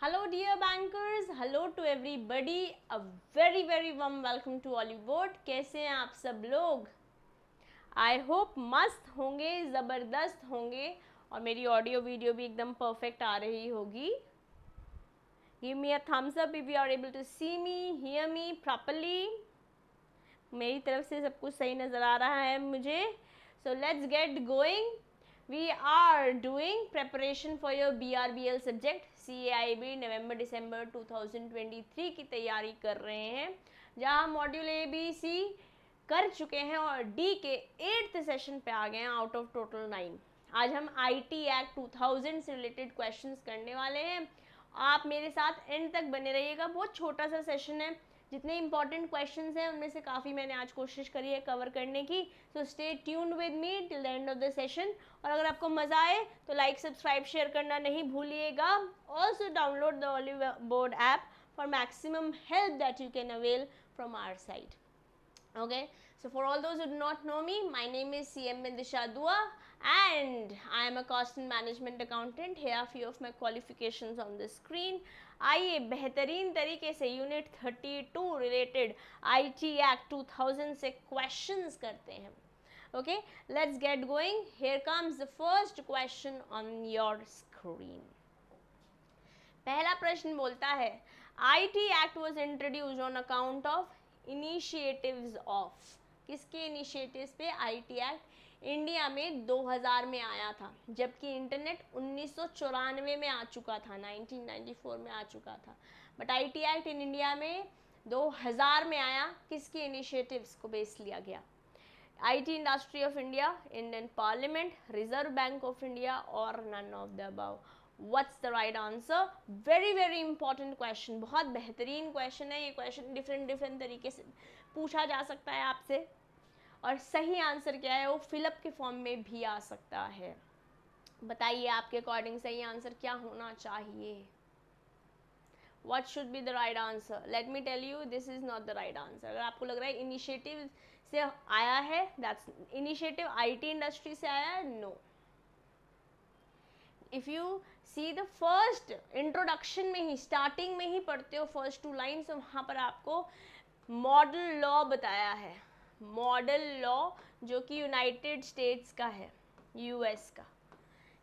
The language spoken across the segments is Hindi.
Hello dear bankers, hello to everybody, a very warm welcome to Ollywood. कैसे हैं आप सब लोग? आई होप मस्त होंगे, ज़बरदस्त होंगे और मेरी ऑडियो वीडियो भी एकदम परफेक्ट आ रही होगी. Give me a thumbs up if you are able to see me, hear me properly. मेरी तरफ से सब कुछ सही नज़र आ रहा है मुझे. So let's get going. We are doing preparation for your BRBL subject CAIB नवंबर दिसंबर 2023 की तैयारी कर रहे हैं, जहां मॉड्यूल ABC कर चुके हैं और D के 8th सेशन पे आ गए हैं आउट ऑफ टोटल 9. आज हम IT एक्ट 2000 से रिलेटेड क्वेश्चंस करने वाले हैं. आप मेरे साथ एंड तक बने रहिएगा. बहुत छोटा सा सेशन है, जितने इंपॉर्टेंट क्वेश्चंस हैं उनमें से काफ़ी मैंने आज कोशिश करी है कवर करने की. So stay tuned with me till the end of the session. और अगर आपको मज़ा आए तो लाइक सब्सक्राइब शेयर करना नहीं भूलिएगा. Also download the Ollywood app for maximum help that you can avail from our side. Okay, so for all those who do not know me, my name is CM Bindisha Dua and I am a cost and management accountant. Here are few of my qualifications on the screen. आइए बेहतरीन तरीके से यूनिट 32 रिलेटेड IT एक्ट 2000 से क्वेश्चंस करते हैं. Okay, let's get going. Here comes the first question on your screen. पहला प्रश्न बोलता है IT act was introduced on account of initiatives of. किसके इनिशिएटिव्स पे IT एक्ट इंडिया में 2000 में आया था, जबकि इंटरनेट 1994 में आ चुका था, 1994 में आ चुका था. But IT act in India में 2000 में आया. किसके इनिशिएटिव्स को बेस लिया गया? IT industry of India, Indian Parliament, Reserve Bank of India और none of the above. What's the right answer? very important question. बहुत बेहतरीन क्वेश्चन है ये. क्वेश्चन डिफरेंट तरीके से पूछा जा सकता है आपसे, और सही आंसर क्या है वो फिलअप के फॉर्म में भी आ सकता है. बताइए आपके अकॉर्डिंग सही आंसर क्या होना चाहिए? What should be the right answer? Let me tell you, this is not the right answer. अगर आपको लग रहा है इनिशिएटिव से आया है, that's इनिशिएटिव IT इंडस्ट्री से आया है, no. If you see the first introduction में ही, स्टार्टिंग में ही पढ़ते हो फर्स्ट 2 लाइन्स, तो वहाँ पर आपको मॉडल लॉ बताया है. मॉडल लॉ जो कि यूनाइटेड स्टेट्स का है, US का.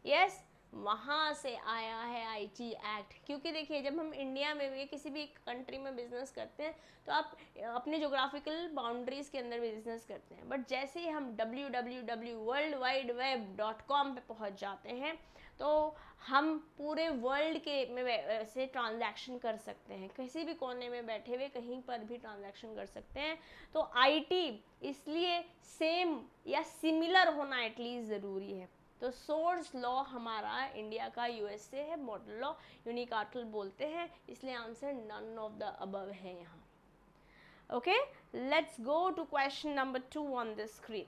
यस, वहाँ से आया है IT एक्ट. क्योंकि देखिए, जब हम इंडिया में भी किसी भी कंट्री में बिजनेस करते हैं तो आप अपने जोग्राफिकल बाउंड्रीज़ के अंदर बिजनेस करते हैं. बट जैसे ही हम www.worldwideweb.com पे पहुँच जाते हैं तो हम पूरे वर्ल्ड के में से ट्रांजैक्शन कर सकते हैं. किसी भी कोने में बैठे हुए कहीं पर भी ट्रांजैक्शन कर सकते हैं. तो IT इसलिए सेम या सिमिलर होना एटलीस्ट ज़रूरी है. तो सोर्स लॉ हमारा इंडिया का US से है. मॉडल लॉ यूनिक आर्टिकल बोलते हैं, इसलिए answer none of the above है यहाँ. Okay, let's go to question number 2 on the screen.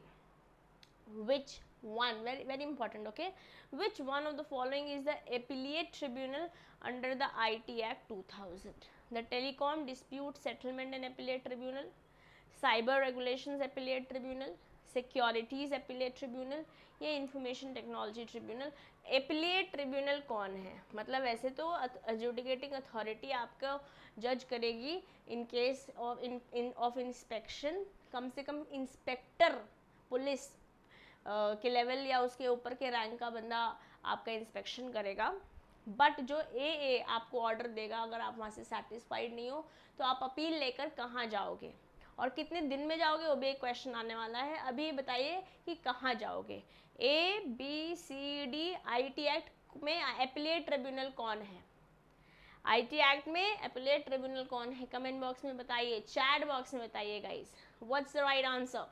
Which one, very important, okay, which one of the following is the appellate tribunal under the IT Act 2000? The Telecom Dispute Settlement and Appellate Tribunal, Cyber Regulations Appellate Tribunal, Securities Appellate Tribunal या information technology tribunal. Appellate tribunal कौन है? मतलब वैसे तो एडजुडिकेटिंग अथॉरिटी आपको जज करेगी इन केस ऑफ इंस्पेक्शन. कम से कम इंस्पेक्टर पुलिस के लेवल या उसके ऊपर के रैंक का बंदा आपका इंस्पेक्शन करेगा. बट जो AA आपको ऑर्डर देगा, अगर आप वहाँ से सेटिस्फाइड नहीं हो तो आप अपील लेकर कहाँ जाओगे और कितने दिन में जाओगे, वो भी एक क्वेश्चन आने वाला है. अभी बताइए कि कहाँ जाओगे. ABCD IT एक्ट में एपिलेट ट्रिब्यूनल कौन है? IT एक्ट में एपिलेट ट्रिब्यूनल कौन है? कमेंट बॉक्स में बताइए, चैट बॉक्स में बताइए guys. What's the right answer?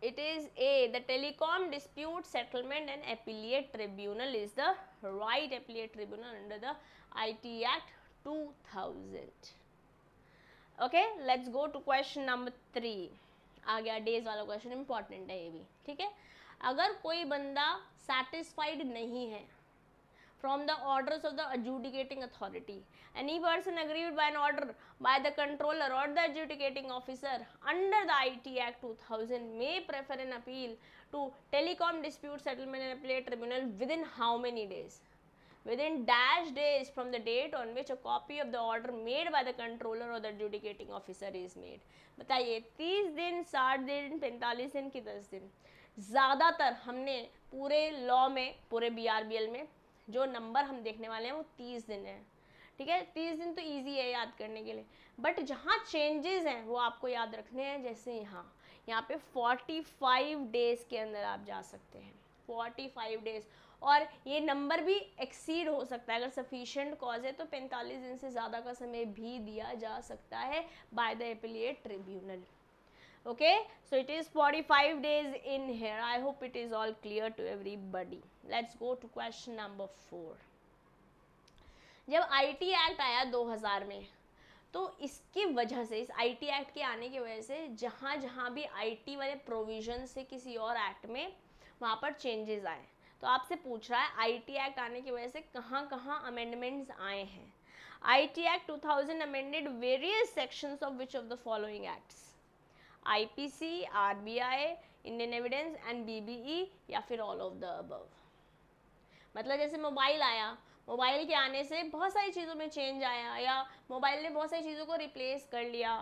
It is A. The Telecom Dispute Settlement and Appellate Tribunal is the right appellate tribunal under the IT Act 2000. Okay, let's go to question number 3. आ गया डेज वाला क्वेश्चन, इंपॉर्टेंट है ये भी. ठीक है, अगर कोई बंदा सेटिस्फाइड नहीं है from the orders of the adjudicating authority, any person aggrieved by an order by the controller or the adjudicating officer under the IT Act 2000 may prefer an appeal to Telecom Dispute Settlement and Appellate Tribunal within how many days? within dash days from the date on which a copy of the order made by the controller or the adjudicating officer is made. बताइए 30 दिन, 60 दिन, 45 दिन कि 10 दिन? ज़्यादातर हमने पूरे लॉ में, पूरे BRBL में जो नंबर हम देखने वाले हैं वो 30 दिन है. ठीक है, 30 दिन तो ईजी है याद करने के लिए, बट जहाँ चेंजेस हैं वो आपको याद रखने हैं. जैसे यहाँ पे 45 डेज के अंदर आप जा सकते हैं, 45 डेज. और ये नंबर भी एक्सीड हो सकता है, अगर सफिशिएंट कॉज है तो 45 दिन से ज़्यादा का समय भी दिया जा सकता है by the appellate tribunal. Okay, so it is 45 days in here. I hope it is all clear to everybody. Let's go to question number 4. जब IT एक्ट आया 2000 में, तो इसकी वजह से, इस IT एक्ट के आने की वजह से जहाँ जहाँ भी IT वाले प्रोविजन से किसी और एक्ट में वहाँ पर चेंजेस आए. तो आपसे पूछ रहा है IT एक्ट आने की वजह से कहाँ कहाँ अमेंडमेंट्स आए हैं. IT act 2000 amended various sections of which of the following acts? IPC, RBI, Indian evidence and BBE, या फिर ऑल ऑफ द अबव. मतलब जैसे मोबाइल आया, मोबाइल के आने से बहुत सारी चीज़ों में चेंज आया, या मोबाइल ने बहुत सारी चीज़ों को रिप्लेस कर लिया,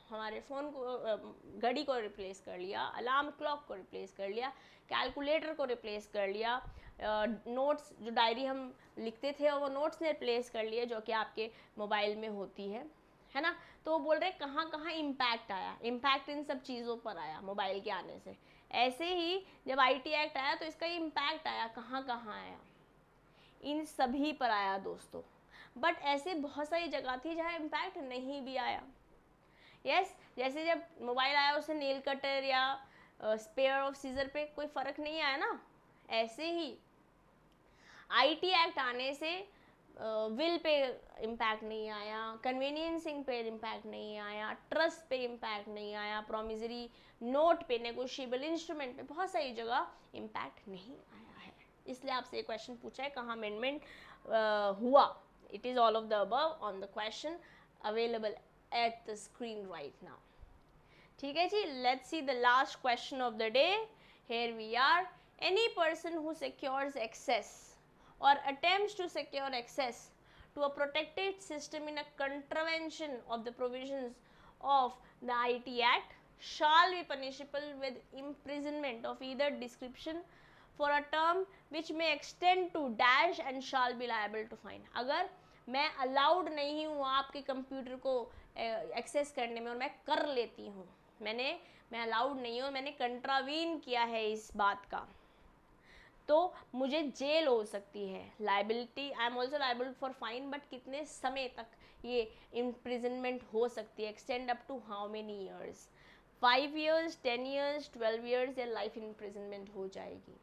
हमारे फ़ोन को, घड़ी को रिप्लेस कर लिया, अलार्म क्लॉक को रिप्लेस कर लिया, कैलकुलेटर को रिप्लेस कर लिया, नोट्स जो डायरी हम लिखते थे वो नोट्स ने रिप्लेस कर लिए, जो कि आपके मोबाइल में होती है ना. तो वो बोल रहे कहाँ कहाँ इम्पैक्ट आया, इम्पैक्ट इन सब चीज़ों पर आया मोबाइल के आने से. ऐसे ही जब IT एक्ट आया तो इसका इम्पैक्ट आया, कहाँ कहाँ आया, इन सभी पर आया दोस्तों. बट ऐसे बहुत सारी जगह थी जहाँ इम्पैक्ट नहीं भी आया. यस, जैसे जब मोबाइल आया उससे नेल कटर या स्पेयर ऑफ सीजर पे कोई फ़र्क नहीं आया ना. ऐसे ही IT एक्ट आने से विल पे इम्पैक्ट नहीं आया, कन्वीनियंसिंग पे इम्पैक्ट नहीं आया, ट्रस्ट पे इम्पैक्ट नहीं आया, प्रोमिसरी नोट पे, नेगोशिएबल इंस्ट्रूमेंट पे बहुत सारी जगह इम्पैक्ट नहीं आया है. इसलिए आपसे एक क्वेश्चन पूछा है कहाँ अमेंडमेंट हुआ. It is all of the above on the question available at the screen right now. ठीक है जी, let's see the last question of the day. Here we are. Any person who secures access or attempts to secure access to a protected system in a contravention of the provisions of the IT Act shall be punishable with imprisonment of either description for a term which may extend to dash and shall be liable to fine. अगर मैं अलाउड नहीं हूँ आपके कंप्यूटर को एक्सेस करने में और मैं कर लेती हूँ, मैं अलाउड नहीं हूँ, मैंने कंट्रावीन किया है इस बात का, तो मुझे जेल हो सकती है. Liability, I am also liable for fine, but कितने समय तक ये इम्प्रिजनमेंट हो सकती है, extend up to how many years, 5 years, 10 years, 12 years, या लाइफ इम्प्रिजनमेंट हो जाएगी.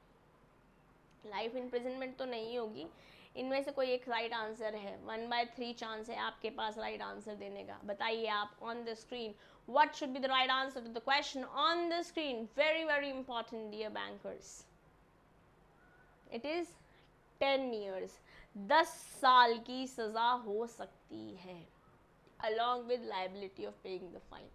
लाइफ इम्प्रिजनमेंट तो नहीं होगी. इनमें से कोई एक राइट आंसर है, 1/3 चांस है आपके पास राइट आंसर देने का. बताइए आप on the screen, what should be the right answer to the question on the screen? Very very important dear bankers. It is 10 years. 10 साल की सज़ा हो सकती है along with liability of paying the fine.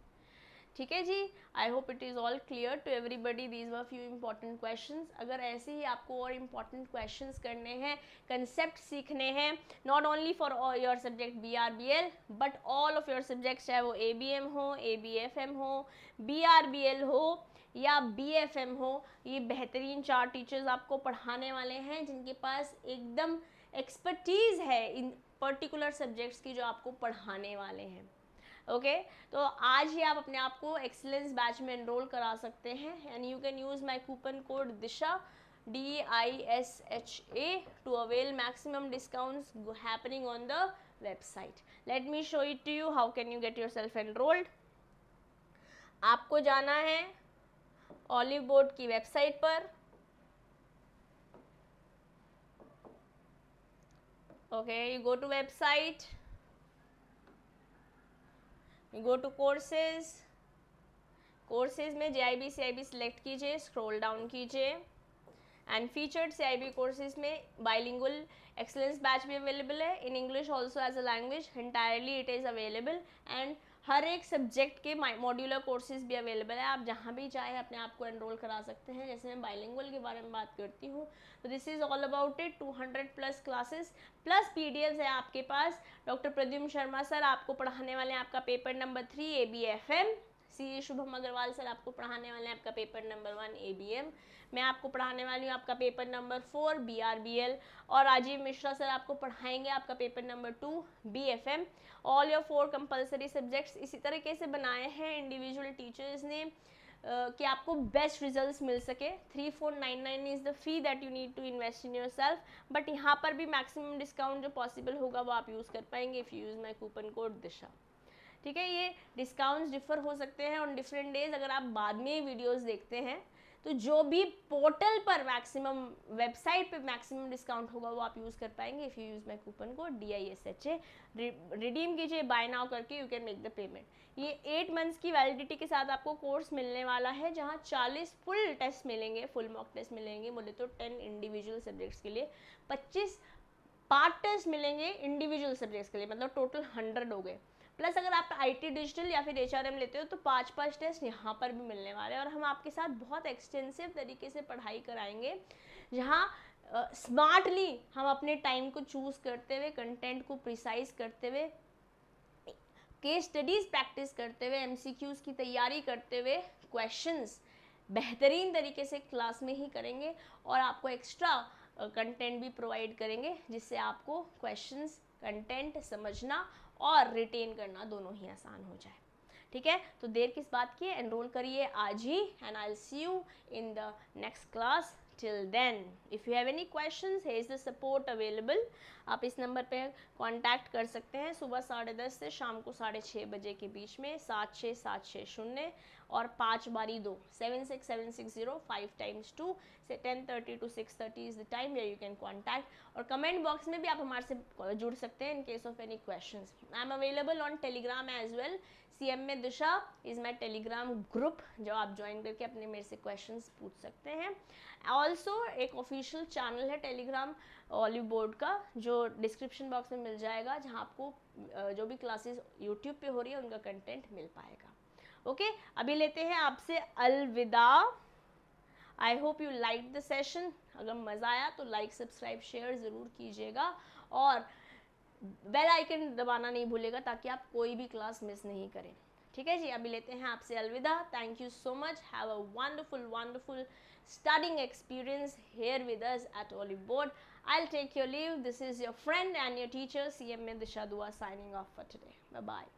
ठीक है जी, I hope it is all clear to everybody. These were few important questions. अगर ऐसे ही आपको और इम्पॉर्टेंट क्वेश्चंस करने हैं, कंसेप्ट सीखने हैं, not only for your subject BRBL but all of your subjects, चाहे वो ABM हो, ABFM हो, BRBL हो या BFM हो, ये बेहतरीन 4 टीचर्स आपको पढ़ाने वाले हैं जिनके पास एकदम एक्सपर्टीज़ है इन पर्टिकुलर सब्जेक्ट्स की, जो आपको पढ़ाने वाले हैं. ओके, तो आज ही आप अपने आप को एक्सीलेंस बैच में एनरोल करा सकते हैं and you can use my coupon code Disha DISHA to avail maximum discounts happening on the website. Let me show it to you. How can you get yourself enrolled? आपको जाना है ऑलिव बोर्ड की वेबसाइट पर. Okay, you go to website, you go to courses. Courses में JIB CIB सिलेक्ट कीजिए, स्क्रॉल डाउन कीजिए एंड फीचर्ड CIB कोर्सेज में बाइलिंगुअल एक्सलेंस बैच भी अवेलेबल है, in English also as a language. Entirely it is available and हर एक सब्जेक्ट के मॉड्यूलर कोर्सेज भी अवेलेबल है, आप जहाँ भी चाहे अपने आप को एनरोल करा सकते हैं। जैसे मैं बाइलिंगुअल के बारे में बात करती हूँ तो this is all about it, 200+ classes plus PDFs है आपके पास। डॉक्टर प्रद्युम्न शर्मा सर आपको पढ़ाने वाले हैं आपका पेपर नंबर 3 ABFM। सी शुभम अग्रवाल सर आपको पढ़ाने वाले हैं आपका पेपर नंबर 1 ABM। मैं आपको पढ़ाने वाली हूँ आपका पेपर नंबर 4 BRBL। और राजीव मिश्रा सर आपको पढ़ाएंगे आपका paper number 2 BFM। All your 4 compulsory subjects इसी तरीके से बनाए हैं इंडिविजुअल टीचर्स ने कि आपको बेस्ट रिजल्ट्स मिल सके। 3499 is the fee that you need to invest in yourself, but यहाँ पर भी मैक्सिमम डिस्काउंट जो पॉसिबल होगा वो आप यूज़ कर पाएंगे if you use my coupon code Disha. ठीक है, ये डिस्काउंट्स डिफर हो सकते हैं ऑन डिफरेंट डेज। अगर आप बाद में वीडियोस देखते हैं तो जो भी पोर्टल पर मैक्सिमम, वेबसाइट पे मैक्सिमम डिस्काउंट होगा वो आप यूज़ कर पाएंगे if you use my coupon code DISHA। Redeem कीजिए बाय नाउ करके, you can make the payment. ये 8 मंथ्स की वैलिडिटी के साथ आपको कोर्स मिलने वाला है, जहाँ 40 फुल टेस्ट मिलेंगे, फुल मॉक टेस्ट मिलेंगे, बोले तो 10 इंडिविजुअल सब्जेक्ट्स के लिए, 25 पार्ट टेस्ट मिलेंगे इंडिविजुअल सब्जेक्ट्स के लिए, मतलब टोटल 100 हो गए। प्लस अगर आप IT डिजिटल या फिर HRM लेते हो तो 5 टेस्ट यहाँ पर भी मिलने वाले हैं। और हम आपके साथ बहुत एक्सटेंसिव तरीके से पढ़ाई कराएंगे, जहाँ स्मार्टली हम अपने टाइम को चूज़ करते हुए, कंटेंट को प्रिसाइज करते हुए, केस स्टडीज़ प्रैक्टिस करते हुए, MCQs की तैयारी करते हुए, क्वेश्चंस बेहतरीन तरीके से क्लास में ही करेंगे और आपको एक्स्ट्रा कंटेंट भी प्रोवाइड करेंगे, जिससे आपको क्वेश्चंस, कंटेंट समझना और रिटेन करना दोनों ही आसान हो जाए। ठीक है, तो देर किस बात की, एनरोल करिए आज ही, and I will see you in the next class. Till then, if you have any questions, here is the support available. आप इस नंबर पे कांटेक्ट कर सकते हैं सुबह 10:30 से शाम को 6:30 बजे के बीच में, 76760 और 5 बारी 2, 76760 5 times 2 से 10:30 to 6:30 is the time where you can contact. और कमेंट बॉक्स में भी आप हमारे से जुड़ सकते हैं in case of any questions. I am available on Telegram as well. CMA Disha is my Telegram group, जो आप ज्वाइन करके अपने मेरे से क्वेश्चंस पूछ सकते हैं। ऑल्सो एक ऑफिशियल चैनल है टेलीग्राम ऑलिव बोर्ड का, जो डिस्क्रिप्शन बॉक्स में मिल जाएगा, जहां आपको जो भी क्लासेस यूट्यूब पे हो रही है उनका कंटेंट मिल पाएगा। ओके, अभी लेते हैं आपसे अलविदा। I hope you like the session. अगर मज़ा आया तो लाइक, सब्सक्राइब, शेयर ज़रूर कीजिएगा और बेल आइकन दबाना नहीं भूलेगा, ताकि आप कोई भी क्लास मिस नहीं करें। ठीक है जी, अभी लेते हैं आपसे अलविदा। Thank you so much, have a wonderful studying experience here with us at Olive Board. I'll take your leave. This is your friend and your teacher CMA Disha Dua signing off for today. Bye bye.